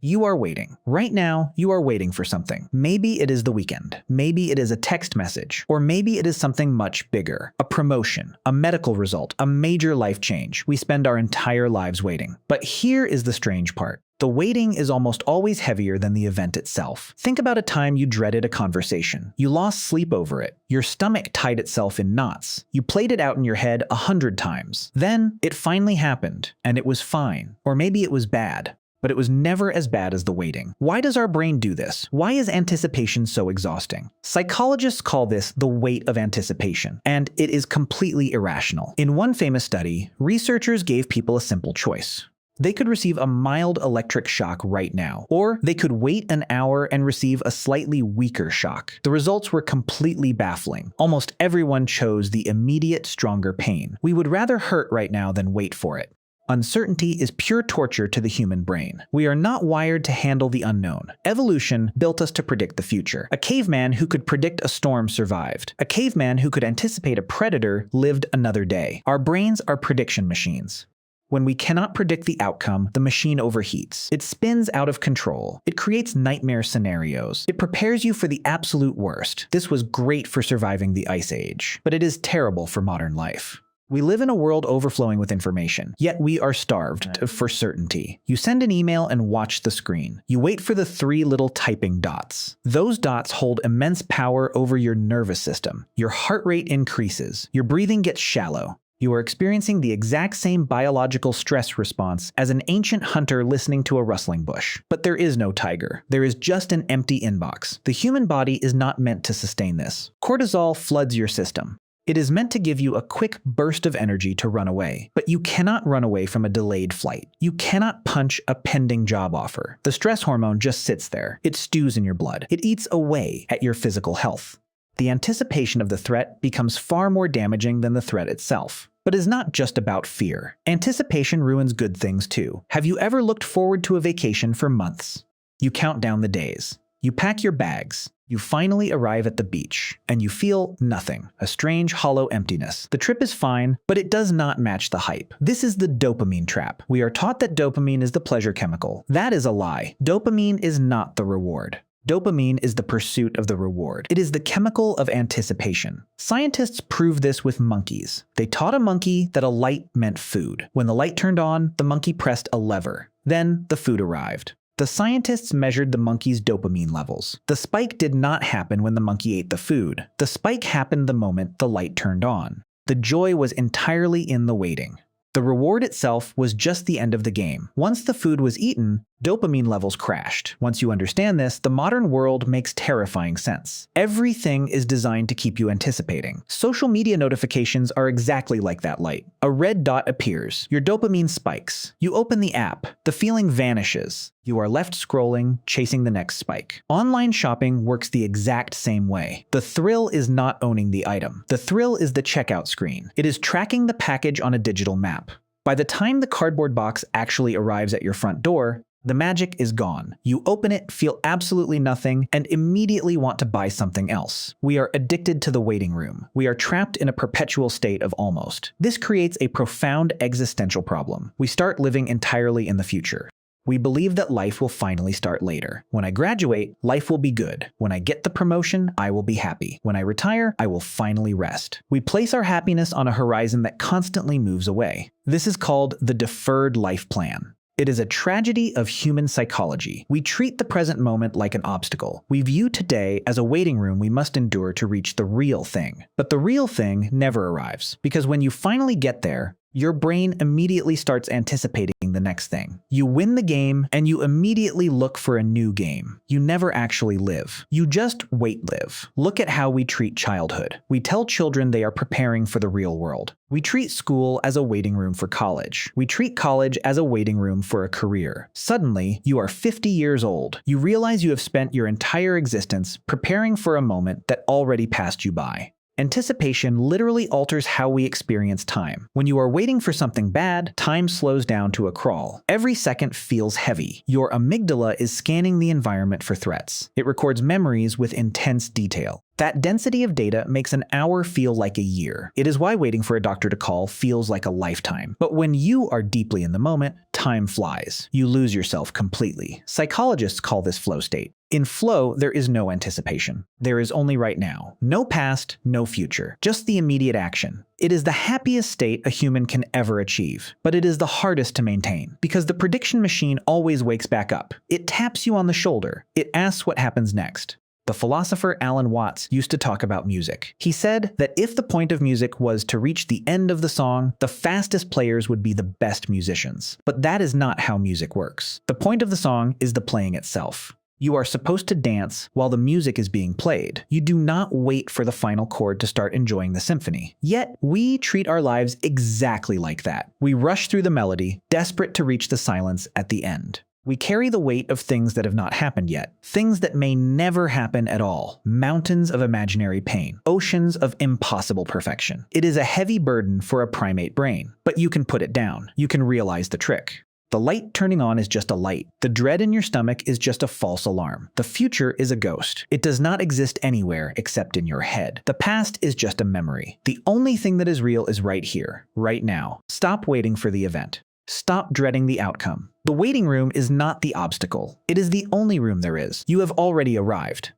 You are waiting. Right now, you are waiting for something. Maybe it is the weekend. Maybe it is a text message. Or maybe it is something much bigger. A promotion, a medical result, a major life change. We spend our entire lives waiting. But here is the strange part. The waiting is almost always heavier than the event itself. Think about a time you dreaded a conversation. You lost sleep over it. Your stomach tied itself in knots. You played it out in your head 100 times. Then, it finally happened, and it was fine. Or maybe it was bad. But it was never as bad as the waiting. Why does our brain do this? Why is anticipation so exhausting? Psychologists call this the weight of anticipation, and it is completely irrational. In one famous study, researchers gave people a simple choice. They could receive a mild electric shock right now, or they could wait an hour and receive a slightly weaker shock. The results were completely baffling. Almost everyone chose the immediate, stronger pain. We would rather hurt right now than wait for it. Uncertainty is pure torture to the human brain. We are not wired to handle the unknown. Evolution built us to predict the future. A caveman who could predict a storm survived. A caveman who could anticipate a predator lived another day. Our brains are prediction machines. When we cannot predict the outcome, the machine overheats. It spins out of control. It creates nightmare scenarios. It prepares you for the absolute worst. This was great for surviving the Ice Age, but it is terrible for modern life. We live in a world overflowing with information, yet we are starved for certainty. You send an email and watch the screen. You wait for the 3 little typing dots. Those dots hold immense power over your nervous system. Your heart rate increases. Your breathing gets shallow. You are experiencing the exact same biological stress response as an ancient hunter listening to a rustling bush. But there is no tiger. There is just an empty inbox. The human body is not meant to sustain this. Cortisol floods your system. It is meant to give you a quick burst of energy to run away, but you cannot run away from a delayed flight. You cannot punch a pending job offer. The stress hormone just sits there. It stews in your blood. It eats away at your physical health. The anticipation of the threat becomes far more damaging than the threat itself. But it's not just about fear. Anticipation ruins good things too. Have you ever looked forward to a vacation for months? You count down the days. You pack your bags. You finally arrive at the beach, and you feel nothing, a strange, hollow emptiness. The trip is fine, but it does not match the hype. This is the dopamine trap. We are taught that dopamine is the pleasure chemical. That is a lie. Dopamine is not the reward. Dopamine is the pursuit of the reward. It is the chemical of anticipation. Scientists prove this with monkeys. They taught a monkey that a light meant food. When the light turned on, the monkey pressed a lever. Then the food arrived. The scientists measured the monkey's dopamine levels. The spike did not happen when the monkey ate the food. The spike happened the moment the light turned on. The joy was entirely in the waiting. The reward itself was just the end of the game. Once the food was eaten, dopamine levels crashed. Once you understand this, the modern world makes terrifying sense. Everything is designed to keep you anticipating. Social media notifications are exactly like that light. A red dot appears. Your dopamine spikes. You open the app. The feeling vanishes. You are left scrolling, chasing the next spike. Online shopping works the exact same way. The thrill is not owning the item. The thrill is the checkout screen. It is tracking the package on a digital map. By the time the cardboard box actually arrives at your front door, the magic is gone. You open it, feel absolutely nothing, and immediately want to buy something else. We are addicted to the waiting room. We are trapped in a perpetual state of almost. This creates a profound existential problem. We start living entirely in the future. We believe that life will finally start later. When I graduate, life will be good. When I get the promotion, I will be happy. When I retire, I will finally rest. We place our happiness on a horizon that constantly moves away. This is called the deferred life plan. It is a tragedy of human psychology. We treat the present moment like an obstacle. We view today as a waiting room we must endure to reach the real thing. But the real thing never arrives, because when you finally get there, your brain immediately starts anticipating the next thing. You win the game, and you immediately look for a new game. You never actually live. You just live. Look at how we treat childhood. We tell children they are preparing for the real world. We treat school as a waiting room for college. We treat college as a waiting room for a career. Suddenly, you are 50 years old. You realize you have spent your entire existence preparing for a moment that already passed you by. Anticipation literally alters how we experience time. When you are waiting for something bad, time slows down to a crawl. Every second feels heavy. Your amygdala is scanning the environment for threats. It records memories with intense detail. That density of data makes an hour feel like a year. It is why waiting for a doctor to call feels like a lifetime. But when you are deeply in the moment, time flies. You lose yourself completely. Psychologists call this flow state. In flow, there is no anticipation. There is only right now. No past, no future. Just the immediate action. It is the happiest state a human can ever achieve. But it is the hardest to maintain, because the prediction machine always wakes back up. It taps you on the shoulder. It asks what happens next. The philosopher Alan Watts used to talk about music. He said that if the point of music was to reach the end of the song, the fastest players would be the best musicians. But that is not how music works. The point of the song is the playing itself. You are supposed to dance while the music is being played. You do not wait for the final chord to start enjoying the symphony. Yet, we treat our lives exactly like that. We rush through the melody, desperate to reach the silence at the end. We carry the weight of things that have not happened yet, things that may never happen at all, mountains of imaginary pain, oceans of impossible perfection. It is a heavy burden for a primate brain, but you can put it down. You can realize the trick. The light turning on is just a light. The dread in your stomach is just a false alarm. The future is a ghost. It does not exist anywhere except in your head. The past is just a memory. The only thing that is real is right here, right now. Stop waiting for the event. Stop dreading the outcome. The waiting room is not the obstacle. It is the only room there is. You have already arrived.